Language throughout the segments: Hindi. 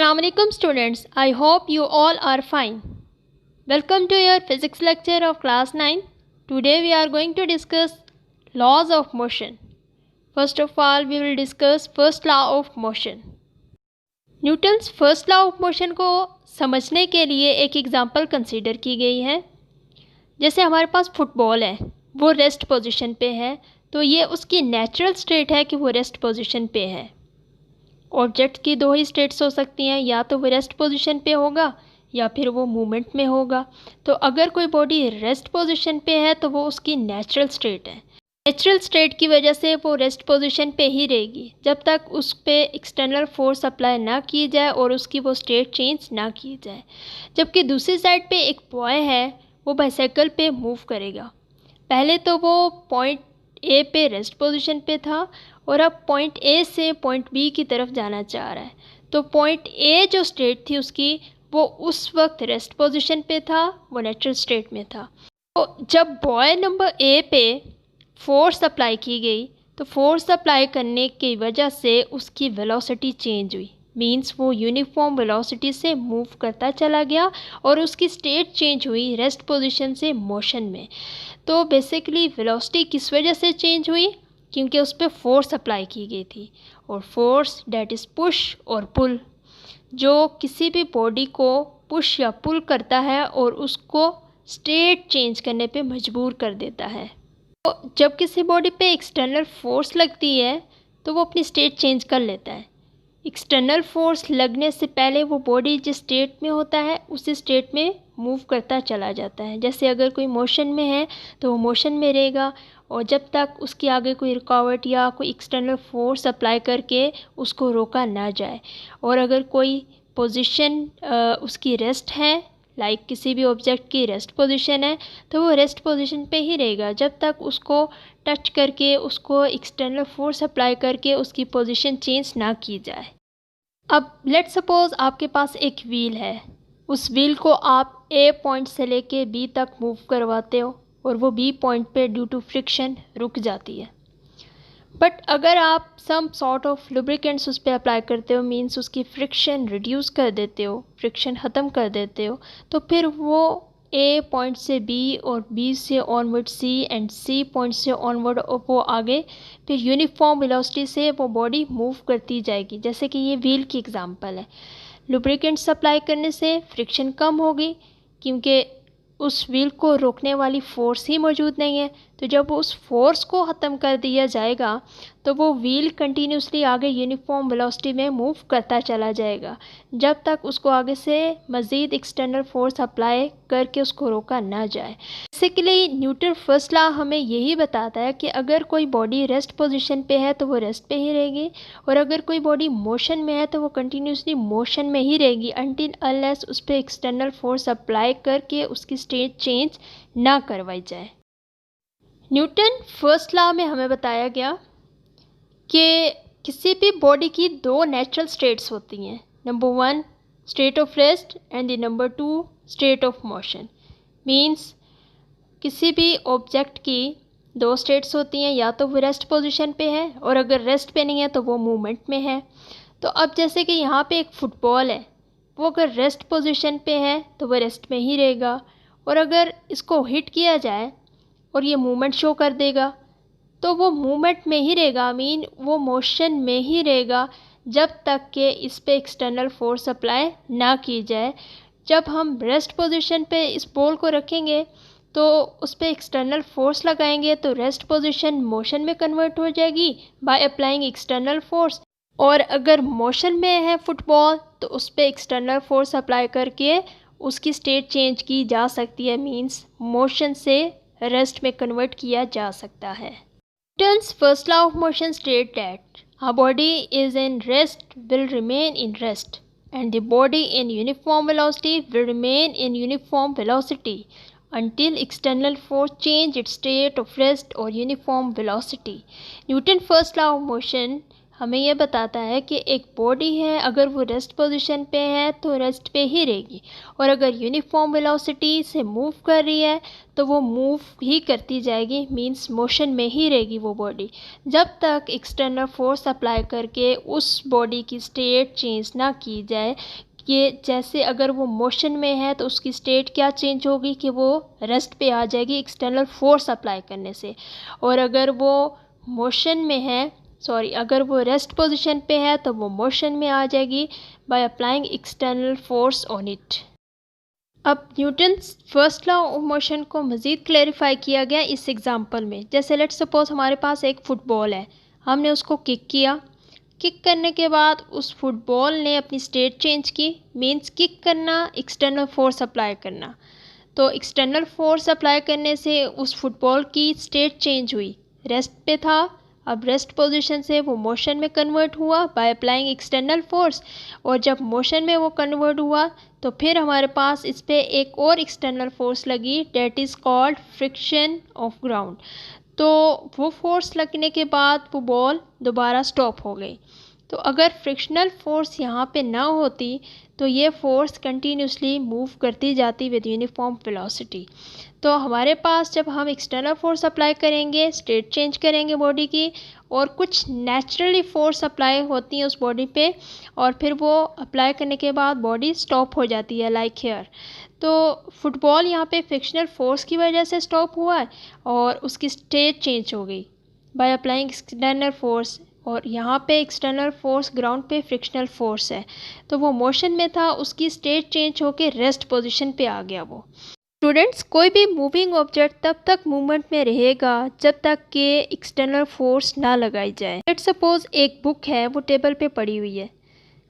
Assalamualaikum students, I hope you all are fine. Welcome to your physics lecture of class 9. Today we are going to discuss laws of motion. First of all, we will discuss first law of motion. Newton's first law of motion को समझने के लिए एक एग्जांपल कंसीडर की गई है। जैसे हमारे पास फुटबॉल है, वो रेस्ट पोजीशन पे है, तो ये उसकी नेचुरल स्टेट है कि वो रेस्ट पोजीशन पे है। ऑब्जेक्ट की दो ही स्टेट्स हो सकती हैं, या तो वो रेस्ट पोजीशन पे होगा या फिर वो मूवमेंट में होगा। तो अगर कोई बॉडी रेस्ट पोजीशन पे है तो वो उसकी नेचुरल स्टेट है। नेचुरल स्टेट की वजह से वो रेस्ट पोजीशन पे ही रहेगी जब तक उस पर एक्सटर्नल फोर्स अप्लाई ना की जाए और उसकी वो स्टेट चेंज ना की जाए। जबकि दूसरी साइड पे एक बॉय है, वो बाइसाइकिल पे मूव करेगा। पहले तो वो पॉइंट ए पे रेस्ट पोजीशन पे था और अब पॉइंट ए से पॉइंट बी की तरफ जाना चाह रहा है। तो पॉइंट ए जो स्टेट थी उसकी, वो उस वक्त रेस्ट पोजीशन पे था, वो नेचुरल स्टेट में था। तो जब बॉय नंबर ए पे फोर्स अप्लाई की गई तो फोर्स अप्लाई करने की वजह से उसकी वेलोसिटी चेंज हुई। मींस वो यूनिफॉर्म वेलोसिटी से मूव करता चला गया और उसकी स्टेट चेंज हुई रेस्ट पोजीशन से मोशन में। तो बेसिकली वेलोसिटी किस वजह से चेंज हुई? क्योंकि उस पर फोर्स अप्लाई की गई थी, और फोर्स डेट इज़ पुश और पुल, जो किसी भी बॉडी को पुश या पुल करता है और उसको स्टेट चेंज करने पे मजबूर कर देता है। तो जब किसी बॉडी पे एक्सटर्नल फोर्स लगती है तो वो अपनी स्टेट चेंज कर लेता है। एक्सटर्नल फोर्स लगने से पहले वो बॉडी जिस स्टेट में होता है उसी स्टेट में मूव करता चला जाता है। जैसे अगर कोई मोशन में है तो वो मोशन में रहेगा, और जब तक उसके आगे कोई रुकावट या कोई एक्सटर्नल फोर्स अप्लाई करके उसको रोका ना जाए। और अगर कोई पोजीशन उसकी रेस्ट है, लाइक किसी भी ऑब्जेक्ट की रेस्ट पोजीशन है, तो वो रेस्ट पोजीशन पे ही रहेगा जब तक उसको टच करके उसको एक्सटर्नल फोर्स अप्लाई करके उसकी पोजीशन चेंज ना की जाए। अब लेट सपोज आपके पास एक व्हील है, उस व्हील को आप ए पॉइंट से लेके बी तक मूव करवाते हो और वो बी पॉइंट पे ड्यू टू फ्रिक्शन रुक जाती है। बट अगर आप सम सॉर्ट ऑफ लुब्रिकेंट्स उस पर अप्लाई करते हो, मींस उसकी फ्रिक्शन रिड्यूस कर देते हो, फ्रिक्शन ख़त्म कर देते हो, तो फिर वो ए पॉइंट से बी और बी से onward C and C point से ऑनवर्ड वो आगे फिर यूनिफॉर्म वेलोसिटी से वो बॉडी मूव करती जाएगी। जैसे कि ये व्हील की एग्जांपल है। लुब्रिकेंट्स अप्लाई करने से फ्रिक्शन कम होगी क्योंकि उस व्हील को रोकने वाली फोर्स ही मौजूद नहीं है। तो जब उस फोर्स को ख़त्म कर दिया जाएगा तो वो व्हील कंटिन्यूसली आगे यूनिफॉर्म वेलोसिटी में मूव करता चला जाएगा जब तक उसको आगे से मज़ीद एक्सटर्नल फोर्स अप्लाई करके उसको रोका ना जाए। बेसिकली न्यूटन फर्स्ट लॉ हमें यही बताता है कि अगर कोई बॉडी रेस्ट पोजीशन पे है तो वो रेस्ट पे ही रहेगी, और अगर कोई बॉडी मोशन में है तो वो कंटिन्यूसली मोशन में ही रहेगी अनटिल अनलेस उस पर एक्सटर्नल फोर्स अप्लाई करके उसकी स्टेट चेंज ना करवाई जाए। न्यूटन फर्स्ट लॉ में हमें बताया गया कि किसी भी बॉडी की दो नेचुरल स्टेट्स होती हैं। Number 1 state of rest and the number 2 state of motion. Means किसी भी ऑब्जेक्ट की दो स्टेट्स होती हैं, या तो वो रेस्ट पोजीशन पे है और अगर रेस्ट पे नहीं है तो वो मूवमेंट में है। तो अब जैसे कि यहाँ पे एक फुटबॉल है, वो अगर रेस्ट पोजीशन पे है तो वो रेस्ट में ही रहेगा, और अगर इसको हिट किया जाए और ये मूवमेंट शो कर देगा तो वो मूवमेंट में ही रहेगा, मीन वो मोशन में ही रहेगा जब तक कि इस पे एक्सटर्नल फोर्स अप्लाई ना की जाए। जब हम रेस्ट पोजीशन पे इस बॉल को रखेंगे तो उस पर एक्सटर्नल फोर्स लगाएंगे तो रेस्ट पोजीशन मोशन में कन्वर्ट हो जाएगी बाय अप्लाइंग एक्सटर्नल फोर्स, और अगर मोशन में है फुटबॉल तो उस पर एक्सटर्नल फोर्स अप्लाई करके उसकी स्टेट चेंज की जा सकती है। मींस मोशन से रेस्ट में कन्वर्ट किया जा सकता है। Newton's first law of motion states that a body is in rest will remain in rest, and the body in uniform velocity will remain in uniform velocity until external force change its state of rest or uniform velocity. Newton's first law of motion हमें यह बताता है कि एक बॉडी है, अगर वो रेस्ट पोजीशन पे है तो रेस्ट पे ही रहेगी, और अगर यूनिफॉर्म वेलोसिटी से मूव कर रही है तो वो मूव ही करती जाएगी, मींस मोशन में ही रहेगी वो बॉडी, जब तक एक्सटर्नल फोर्स अप्लाई करके उस बॉडी की स्टेट चेंज ना की जाए। ये जैसे अगर वो मोशन में है तो उसकी स्टेट क्या चेंज होगी कि वो रेस्ट पे आ जाएगी एक्सटर्नल फोर्स अप्लाई करने से, और अगर वो मोशन में है अगर वो रेस्ट पोजीशन पे है तो वो मोशन में आ जाएगी by applying external force on it. अब Newton's first law of motion को मज़ीद क्लैरिफाई किया गया इस एग्जांपल में। जैसे लेट्स सपोज हमारे पास एक फुटबॉल है, हमने उसको किक किया, किक करने के बाद उस फुटबॉल ने अपनी स्टेट चेंज की, मींस किक करना एक्सटर्नल फोर्स अप्लाई करना। तो एक्सटर्नल फोर्स अप्लाई करने से उस फुटबॉल की स्टेट चेंज हुई, रेस्ट पे था, अब रेस्ट पोजीशन से वो मोशन में कन्वर्ट हुआ बाय अप्लाइंग एक्सटर्नल फोर्स, और जब मोशन में वो कन्वर्ट हुआ तो फिर हमारे पास इस पर एक और एक्सटर्नल फोर्स लगी, that is called friction of ground. तो वो फोर्स लगने के बाद वो बॉल दोबारा स्टॉप हो गई। तो अगर फ्रिक्शनल फोर्स यहाँ पे ना होती तो ये फोर्स कंटिन्यूसली मूव करती जाती विद यूनिफॉर्म वेलोसिटी। तो हमारे पास जब हम एक्सटर्नल फोर्स अप्लाई करेंगे, स्टेट चेंज करेंगे बॉडी की, और कुछ नेचुरली फोर्स अप्लाई होती हैं उस बॉडी पे, और फिर वो अप्लाई करने के बाद बॉडी स्टॉप हो जाती है, लाइक हेयर। तो फुटबॉल यहाँ पे फ्रिक्शनल फोर्स की वजह से स्टॉप हुआ है और उसकी स्टेट चेंज हो गई बाय अप्लाइंग एक्सटर्नल फोर्स, और यहाँ पे एक्सटर्नल फोर्स ग्राउंड पे फ्रिक्शनल फोर्स है, तो वो मोशन में था, उसकी स्टेट चेंज होके रेस्ट पोजीशन पे आ गया वो। स्टूडेंट्स, कोई भी मूविंग ऑब्जेक्ट तब तक मूवमेंट में रहेगा जब तक कि एक्सटर्नल फोर्स ना लगाई जाए। लेट्स सपोज एक बुक है, वो टेबल पे पड़ी हुई है,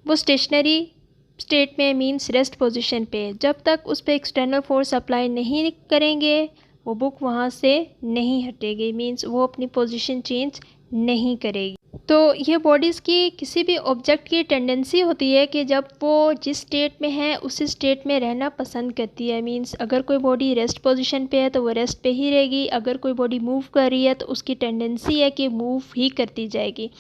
वो स्टेशनरी स्टेट में मींस रेस्ट पोजीशन पे, जब तक उस पर एक्सटर्नल फोर्स अप्लाई नहीं करेंगे वो बुक वहाँ से नहीं हटेगी, मींस वो अपनी पोजीशन चेंज नहीं करेगी। तो ये बॉडीज़ की किसी भी ऑब्जेक्ट की टेंडेंसी होती है कि जब वो जिस स्टेट में है उसी स्टेट में रहना पसंद करती है, मींस अगर कोई बॉडी रेस्ट पोजीशन पे है तो वो रेस्ट पे ही रहेगी, अगर कोई बॉडी मूव कर रही है तो उसकी टेंडेंसी है कि मूव ही करती जाएगी।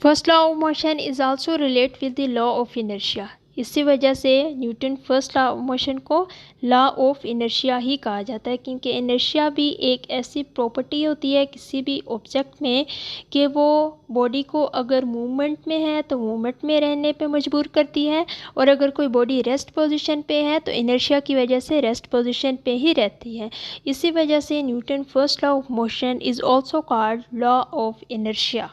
First law of motion is also relate with the law of inertia. इसी वजह से Newton first law of motion को लॉ ऑफ इनर्शिया ही कहा जाता है, क्योंकि इनर्शिया भी एक ऐसी प्रॉपर्टी होती है किसी भी ऑब्जेक्ट में कि वो बॉडी को अगर मूवमेंट में है तो मूवमेंट में रहने पे मजबूर करती है, और अगर कोई बॉडी रेस्ट पोजीशन पे है तो इनर्शिया की वजह से रेस्ट पोजीशन पे ही रहती है। इसी वजह से Newton first law of motion is also called law of inertia.